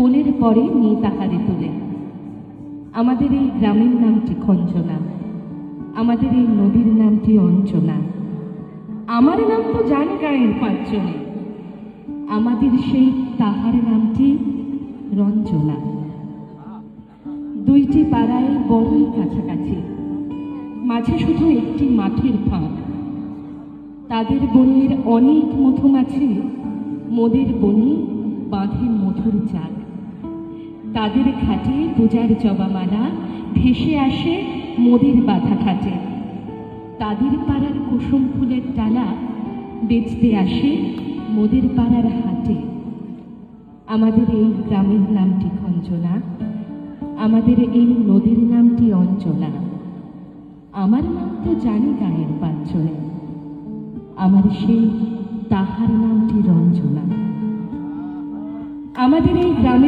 কোলের পরে নিয়ে তাহারে তোলে। আমাদের এই গ্রামের নামটি খঞ্জনা, আমাদের এই নদীর নামটি অঞ্জনা। আমার নাম তো জানে গায়ের পাঁচজনে, আমাদের সেই তাহার নামটি রঞ্জনা। দুইটি পাড়ায় বড়ই কাছাকাছি, মাঝে শুধু একটি মাঠের ফাঁক। তাদের বনের অনেক মধুমাছি, মোদের বনে বাঁধে মধুর চাক। তাদের ঘাটে পূজার জবামালা ভেসে আসে মোদের বাঁধা ঘাটে। তাদের পাড়ার কুসুম ফুলের ডালা বেচতে আসে মোদের পাড়ার হাটে। আমাদের এই গ্রামের নামটি খঞ্জনা, আমাদের এই নদীর নামটি অঞ্জনা। আমার নাম তো জানি গায়ের পাঁচজনে, আমার সেই তাহার নামটি রঞ্জনা। আমাদের এই গ্রামের